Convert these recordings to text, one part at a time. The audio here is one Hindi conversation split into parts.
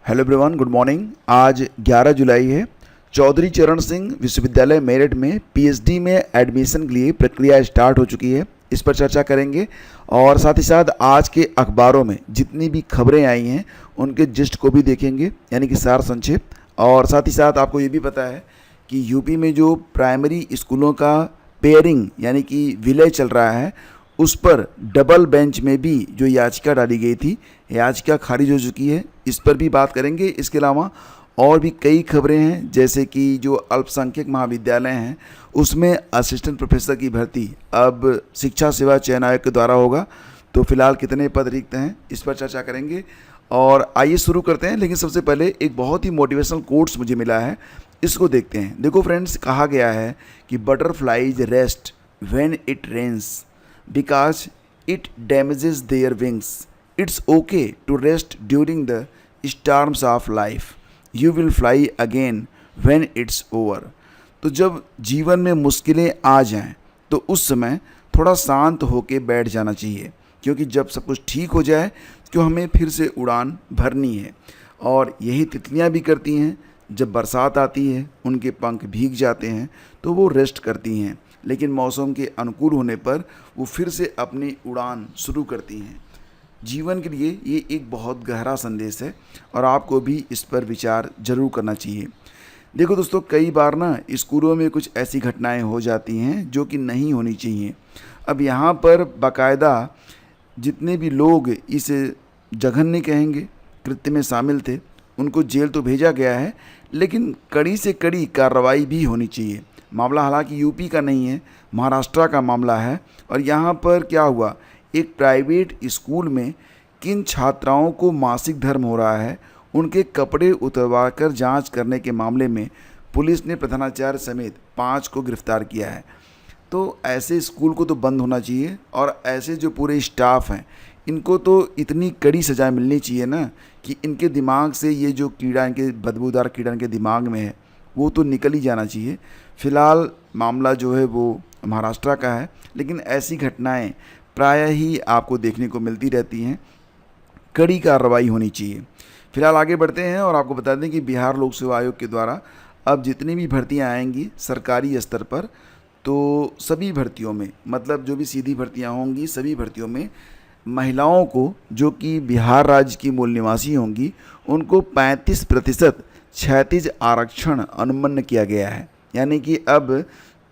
Hello everyone, good morning. आज 11 जुलाई है। चौधरी चरण सिंह विश्वविद्यालय मेरठ में पीएचडी में एडमिशन के लिए प्रक्रिया स्टार्ट हो चुकी है। इस पर चर्चा करेंगे और साथ ही साथ आज के अखबारों में जितनी भी खबरें आई हैं उनके जिस्ट को भी देखेंगे, यानी कि सार संक्षेप। और साथ ही साथ आपको ये भी पता है कि यूपी में जो प्राइमरी स्कूलों का पेयरिंग यानी कि विलय चल रहा है, उस पर डबल बेंच में भी जो याचिका डाली गई थी, याचिका खारिज हो चुकी है। इस पर भी बात करेंगे। इसके अलावा और भी कई खबरें हैं, जैसे कि जो अल्पसंख्यक महाविद्यालय हैं उसमें असिस्टेंट प्रोफेसर की भर्ती अब शिक्षा सेवा चयन आयोग के द्वारा होगा। तो फिलहाल कितने पद रिक्त हैं, इस पर चर्चा करेंगे। और आइए शुरू करते हैं। लेकिन सबसे पहले एक बहुत ही मोटिवेशनल कोट्स मुझे मिला है, इसको देखते हैं। देखो फ्रेंड्स, कहा गया है कि butterflies rest when it rains because it damages their wings. It's okay to rest during the storms of life. You will fly again when it's over. तो जब जीवन में मुश्किलें आ जाएं तो उस समय थोड़ा शांत होके बैठ जाना चाहिए, क्योंकि जब सब कुछ ठीक हो जाए तो हमें फिर से उड़ान भरनी है। और यही तितलियां भी करती हैं। जब बरसात आती है उनके पंख भीग जाते हैं तो वो रेस्ट करती हैं, लेकिन मौसम के अनुकूल होने पर वो फिर से अपनी उड़ान शुरू करती हैं। जीवन के लिए ये एक बहुत गहरा संदेश है और आपको भी इस पर विचार जरूर करना चाहिए। देखो दोस्तों, कई बार ना स्कूलों में कुछ ऐसी घटनाएं हो जाती हैं जो कि नहीं होनी चाहिए। अब यहाँ पर बाकायदा जितने भी लोग इस जघन्य कहेंगे कृत्य में शामिल थे उनको जेल तो भेजा गया है, लेकिन कड़ी से कड़ी कार्रवाई भी होनी चाहिए। मामला हालांकि यूपी का नहीं है, महाराष्ट्र का मामला है। और यहाँ पर क्या हुआ, एक प्राइवेट स्कूल में किन छात्राओं को मासिक धर्म हो रहा है उनके कपड़े उतरवा कर जाँच करने के मामले में पुलिस ने प्रधानाचार्य समेत 5 को गिरफ्तार किया है। तो ऐसे स्कूल को तो बंद होना चाहिए और ऐसे जो पूरे स्टाफ हैं इनको तो इतनी कड़ी सज़ा मिलनी चाहिए ना कि इनके दिमाग से ये जो कीड़ा, इनके बदबूदार कीड़ा इनके दिमाग में है वो तो निकल ही जाना चाहिए। फ़िलहाल मामला जो है वो महाराष्ट्र का है, लेकिन ऐसी घटनाएं प्रायः ही आपको देखने को मिलती रहती हैं। कड़ी कार्रवाई होनी चाहिए। फिलहाल आगे बढ़ते हैं और आपको बता दें कि बिहार लोक सेवा आयोग के द्वारा अब जितनी भी भर्तियां आएंगी सरकारी स्तर पर, तो सभी भर्तियों में, मतलब जो भी सीधी भर्तियां होंगी सभी भर्तियों में महिलाओं को, जो कि बिहार राज्य की मूल निवासी होंगी, उनको 35% क्षैतिज आरक्षण अनुमन्य किया गया है। यानी कि अब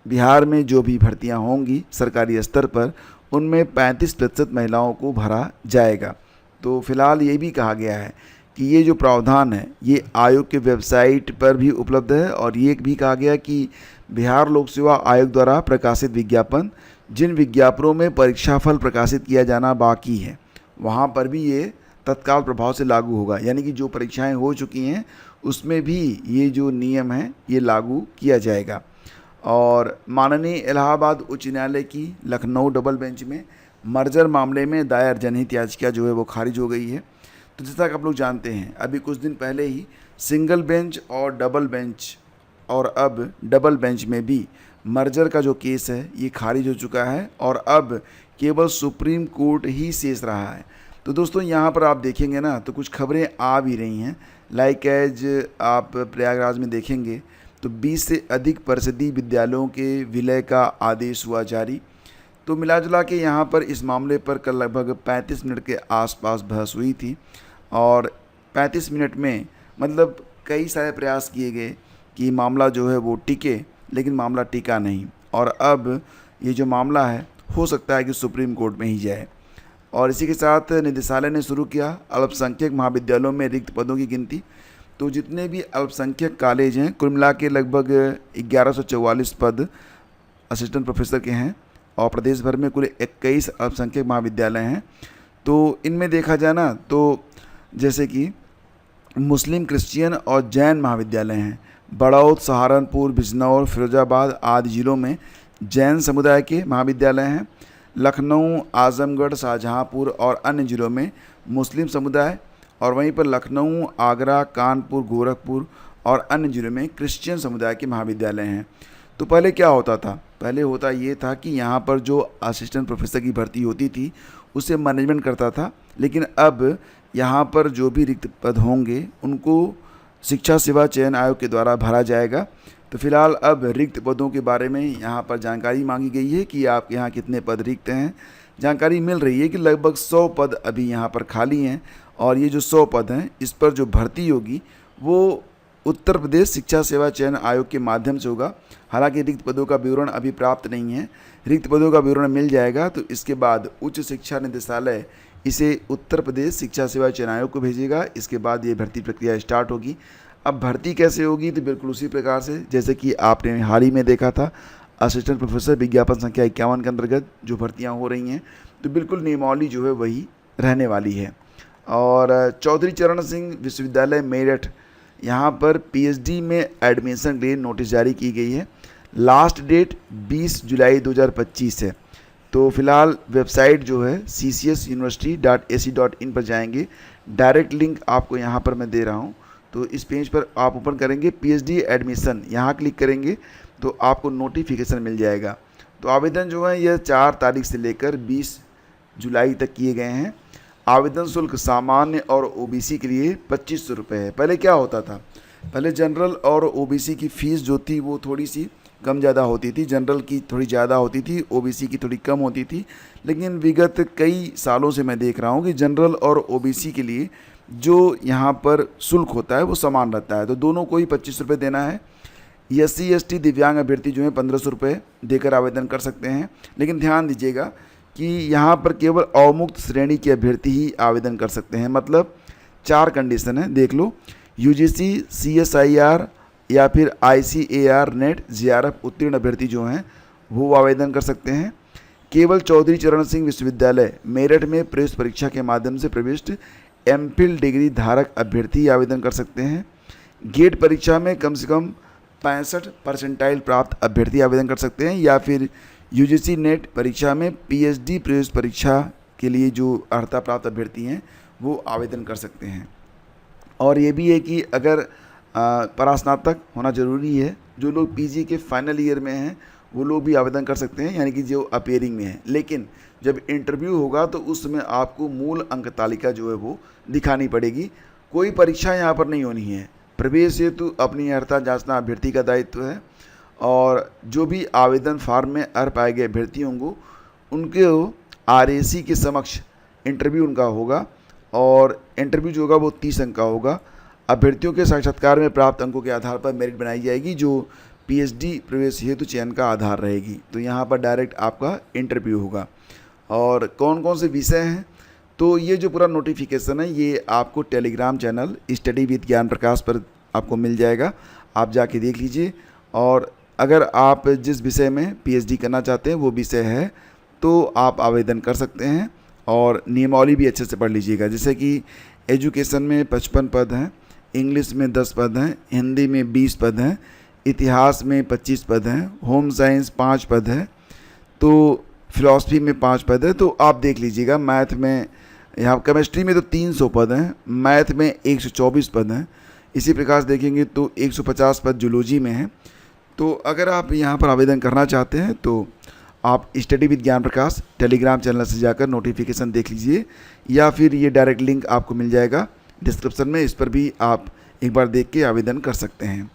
बिहार में जो भी भर्तियां होंगी सरकारी स्तर पर उनमें 35% महिलाओं को भरा जाएगा। तो फिलहाल ये भी कहा गया है कि ये जो प्रावधान है ये आयोग के वेबसाइट पर भी उपलब्ध है। और ये भी कहा गया कि बिहार लोक सेवा आयोग द्वारा प्रकाशित विज्ञापन, जिन विज्ञापनों में परीक्षाफल प्रकाशित किया जाना बाकी है, वहाँ पर भी ये तत्काल प्रभाव से लागू होगा। यानी कि जो परीक्षाएं हो चुकी हैं उसमें भी ये जो नियम है ये लागू किया जाएगा। और माननीय इलाहाबाद उच्च न्यायालय की लखनऊ डबल बेंच में मर्जर मामले में दायर जनहित याचिका जो है वो खारिज हो गई है। तो जैसा कि आप लोग जानते हैं, अभी कुछ दिन पहले ही सिंगल बेंच और डबल बेंच और अब डबल बेंच में भी मर्जर का जो केस है ये खारिज हो चुका है और अब केवल सुप्रीम कोर्ट ही शेष रहा है। तो दोस्तों, यहाँ पर आप देखेंगे ना तो कुछ खबरें आ भी रही हैं। लाइक एज आप प्रयागराज में देखेंगे तो 20 से अधिक परिषदीय विद्यालयों के विलय का आदेश हुआ जारी। तो मिला जुला के यहाँ पर इस मामले पर कल लगभग 35 मिनट के आसपास बहस हुई थी और 35 मिनट में मतलब कई सारे प्रयास किए गए कि मामला जो है वो टिके, लेकिन मामला टिका नहीं। और अब ये जो मामला है हो सकता है कि सुप्रीम कोर्ट में ही जाए। और इसी के साथ निदेशालय ने शुरू किया अल्पसंख्यक महाविद्यालयों में रिक्त पदों की गिनती। तो जितने भी अल्पसंख्यक कॉलेज हैं कुल मिला के लगभग 1144 पद असिस्टेंट प्रोफेसर के हैं और प्रदेश भर में कुल 21 अल्पसंख्यक महाविद्यालय हैं। तो इनमें देखा जाए ना तो जैसे कि मुस्लिम, क्रिश्चियन और जैन महाविद्यालय हैं। बड़ौद, सहारनपुर, बिजनौर, फिरोजाबाद आदि जिलों में जैन समुदाय के महाविद्यालय हैं। लखनऊ, आजमगढ़, शाहजहांपुर और अन्य जिलों में मुस्लिम समुदाय, और वहीं पर लखनऊ, आगरा, कानपुर, गोरखपुर और अन्य जिलों में क्रिश्चियन समुदाय के महाविद्यालय हैं। तो पहले क्या होता था, पहले होता ये था कि यहाँ पर जो असिस्टेंट प्रोफेसर की भर्ती होती थी उसे मैनेजमेंट करता था लेकिन अब यहाँ पर जो भी रिक्त पद होंगे उनको शिक्षा सेवा चयन आयोग के द्वारा भरा जाएगा। तो फिलहाल अब रिक्त पदों के बारे में यहाँ पर जानकारी मांगी गई है कि आपके यहाँ कितने पद रिक्त हैं। जानकारी मिल रही है कि लगभग 100 पद अभी यहाँ पर खाली हैं और ये जो 100 पद हैं इस पर जो भर्ती होगी वो उत्तर प्रदेश शिक्षा सेवा चयन आयोग के माध्यम से होगा। हालांकि रिक्त पदों का विवरण अभी प्राप्त नहीं है, रिक्त पदों का विवरण मिल जाएगा तो इसके बाद उच्च शिक्षा निदेशालय इसे उत्तर प्रदेश शिक्षा सेवा चयन आयोग को भेजेगा। इसके बाद ये भर्ती प्रक्रिया स्टार्ट होगी। अब भर्ती कैसे होगी, तो बिल्कुल उसी प्रकार से जैसे कि आपने हाल ही में देखा था असिस्टेंट प्रोफेसर विज्ञापन संख्या 51 के अंतर्गत जो भर्तियां हो रही हैं, तो बिल्कुल नियमावली जो है वही रहने वाली है। और चौधरी चरण सिंह विश्वविद्यालय मेरठ यहाँ पर पीएचडी में एडमिशन के लिए नोटिस जारी की गई है। लास्ट डेट 20 जुलाई 2025 है। तो फिलहाल वेबसाइट जो है ccsuniversity.ac.in पर जाएंगे। डायरेक्ट लिंक आपको यहाँ पर मैं दे रहा हूँ। तो इस पेज पर आप ओपन करेंगे पीएचडी एडमिशन, यहाँ क्लिक करेंगे तो आपको नोटिफिकेशन मिल जाएगा। तो आवेदन जो है यह 4 तारीख से लेकर 20 जुलाई तक किए गए हैं। आवेदन शुल्क सामान्य और ओबीसी के लिए 2500 रुपये है। पहले क्या होता था, पहले जनरल और ओबीसी की फ़ीस जो थी वो थोड़ी सी कम ज़्यादा होती थी। जनरल की थोड़ी ज़्यादा होती थी, ओबीसी की थोड़ी कम होती थी। लेकिन विगत कई सालों से मैं देख रहा हूँ कि जनरल और ओबीसी के लिए जो यहाँ पर शुल्क होता है वो समान रहता है। तो दोनों को ही 25 रुपये देना है। SC ST दिव्यांग अभ्यर्थी जो है 1500 रुपये देकर आवेदन कर सकते हैं। लेकिन ध्यान दीजिएगा कि यहाँ पर केवल अवमुक्त श्रेणी के अभ्यर्थी ही आवेदन कर सकते हैं। मतलब 4 कंडीशन है, देख लो। UGC CSIR या फिर ICAR नेट JRF उत्तीर्ण अभ्यर्थी जो हैं वो आवेदन कर सकते हैं। केवल चौधरी चरण सिंह विश्वविद्यालय मेरठ में प्रवेश परीक्षा के माध्यम से प्रविष्ट MPhil डिग्री धारक अभ्यर्थी आवेदन कर सकते हैं। गेट परीक्षा में कम से कम 65 परसेंटाइल प्राप्त अभ्यर्थी आवेदन कर सकते हैं। या फिर UGC नेट परीक्षा में PhD प्रवेश परीक्षा के लिए जो अर्हता प्राप्त अभ्यर्थी हैं वो आवेदन कर सकते हैं। और ये भी है कि अगर परास्नातक होना ज़रूरी है। जो लोग PG के फाइनल ईयर में हैं वो लोग भी आवेदन कर सकते हैं, यानी कि जो अपेयरिंग में है। लेकिन जब इंटरव्यू होगा तो उस समय आपको मूल अंक तालिका जो है वो दिखानी पड़ेगी। कोई परीक्षा यहाँ पर नहीं होनी है। प्रवेश हेतु अपनी अर्हता जांचना अभ्यर्थी का दायित्व है। और जो भी आवेदन फार्म में अर्ह पाए गए अभ्यर्थी होंगे उनके RAC के समक्ष इंटरव्यू उनका होगा और इंटरव्यू जो होगा वो 30 अंक का होगा। अभ्यर्थियों के साक्षात्कार में प्राप्त अंकों के आधार पर मेरिट बनाई जाएगी जो PhD प्रवेश हेतु चयन का आधार रहेगी। तो यहाँ पर डायरेक्ट आपका इंटरव्यू होगा। और कौन कौन से विषय हैं, तो ये जो पूरा नोटिफिकेशन है ये आपको टेलीग्राम चैनल स्टडी विद ज्ञान प्रकाश पर आपको मिल जाएगा। आप जाके देख लीजिए। और अगर आप जिस विषय में PhD करना चाहते हैं वो विषय है तो आप आवेदन कर सकते हैं। और नियमावली भी अच्छे से पढ़ लीजिएगा। जैसे कि एजुकेशन में 55 पद हैं, इंग्लिश में 10 पद हैं, हिंदी में 20 पद हैं, इतिहास में 25 पद हैं, होम साइंस 5 पद है, तो फिलॉसफी में 5 पद है। तो आप देख लीजिएगा। मैथ में, यहाँ केमिस्ट्री में तो 300 पद हैं, मैथ में 124 पद हैं। इसी प्रकार से देखेंगे तो 150 पद जूलॉजी में हैं। तो अगर आप यहाँ पर आवेदन करना चाहते हैं तो आप स्टडी विद ज्ञान प्रकाश टेलीग्राम चैनल से जाकर नोटिफिकेशन देख लीजिए। या फिर ये डायरेक्ट लिंक आपको मिल जाएगा डिस्क्रिप्शन में, इस पर भी आप एक बार देख के आवेदन कर सकते हैं।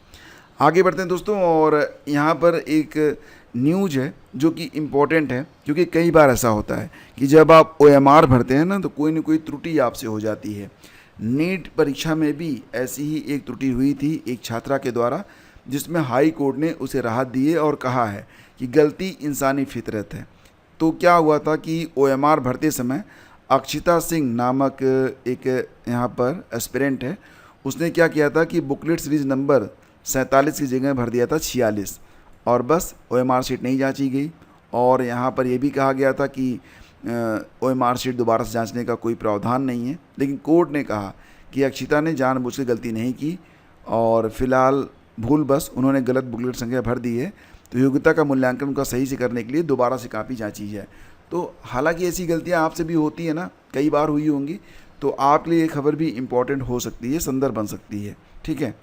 आगे बढ़ते हैं दोस्तों। और यहाँ पर एक न्यूज़ है जो कि इम्पोर्टेंट है, क्योंकि कई बार ऐसा होता है कि जब आप OMR भरते हैं ना तो कोई न कोई त्रुटि आपसे हो जाती है। नीट परीक्षा में भी ऐसी ही एक त्रुटि हुई थी एक छात्रा के द्वारा, जिसमें हाई कोर्ट ने उसे राहत दी है और कहा है कि गलती इंसानी फितरत है। तो क्या हुआ था कि OMR भरते समय अक्षिता सिंह नामक एक यहाँ पर एस्पिरेंट है, उसने क्या किया था कि बुकलेट सीरीज नंबर 47 की जगह भर दिया था 46 और बस OMR शीट नहीं जांची गई। और यहाँ पर यह भी कहा गया था कि OMR शीट दोबारा से जांचने का कोई प्रावधान नहीं है। लेकिन कोर्ट ने कहा कि अक्षिता ने जानबूझकर गलती नहीं की और फिलहाल भूलवश उन्होंने गलत बुकलेट संख्या भर दी है। तो योग्यता का मूल्यांकन उनका सही से करने के लिए दोबारा से कापी जांची जाए। तो हालांकि ऐसी गलतियां आपसे भी होती है ना, कई बार हुई होंगी, तो आपके लिए ये खबर भी इम्पॉर्टेंट हो सकती है, संदर्भ बन सकती है। ठीक है,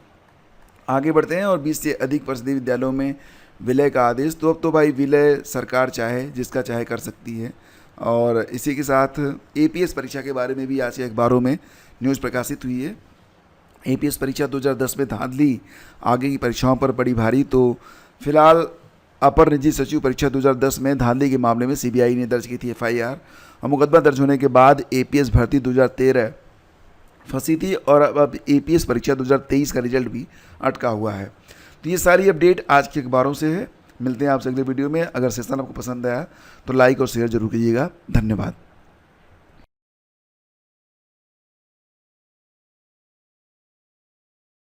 आगे बढ़ते हैं। और 20 से अधिक परिषदीय विद्यालयों में विलय का आदेश। तो अब तो भाई विलय सरकार चाहे जिसका चाहे कर सकती है। और इसी के साथ एपीएस परीक्षा के बारे में भी आज के अखबारों में न्यूज़ प्रकाशित हुई है। एपीएस परीक्षा 2010 में धांधली, आगे की परीक्षाओं पर पड़ी भारी। तो फिलहाल अपर निजी सचिव परीक्षा 2010 में धांधली के मामले में सीबीआई ने दर्ज की थी एफआईआर और मुकदमा दर्ज होने के बाद एपीएस भर्ती 2013 फंसी थी और अब एपीएस परीक्षा 2023 का रिजल्ट भी अटका हुआ है। तो ये सारी अपडेट आज के अखबारों से है। मिलते हैं आपसे अगले वीडियो में। अगर सेशन आपको पसंद आया तो लाइक और शेयर जरूर कीजिएगा। धन्यवाद।